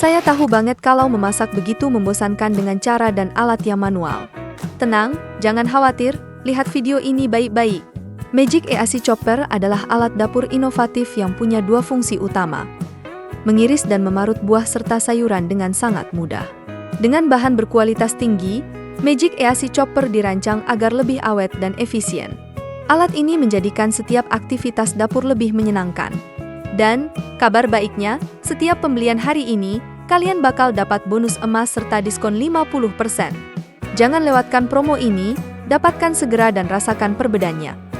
Saya tahu banget kalau memasak begitu membosankan dengan cara dan alat yang manual. Tenang, jangan khawatir, lihat video ini baik-baik. Magic EAC Chopper adalah alat dapur inovatif yang punya dua fungsi utama. Mengiris dan memarut buah serta sayuran dengan sangat mudah. Dengan bahan berkualitas tinggi, Magic EAC Chopper dirancang agar lebih awet dan efisien. Alat ini menjadikan setiap aktivitas dapur lebih menyenangkan. Dan, kabar baiknya, setiap pembelian hari ini, kalian bakal dapat bonus emas serta diskon 50%. Jangan lewatkan promo ini, dapatkan segera dan rasakan perbedaannya.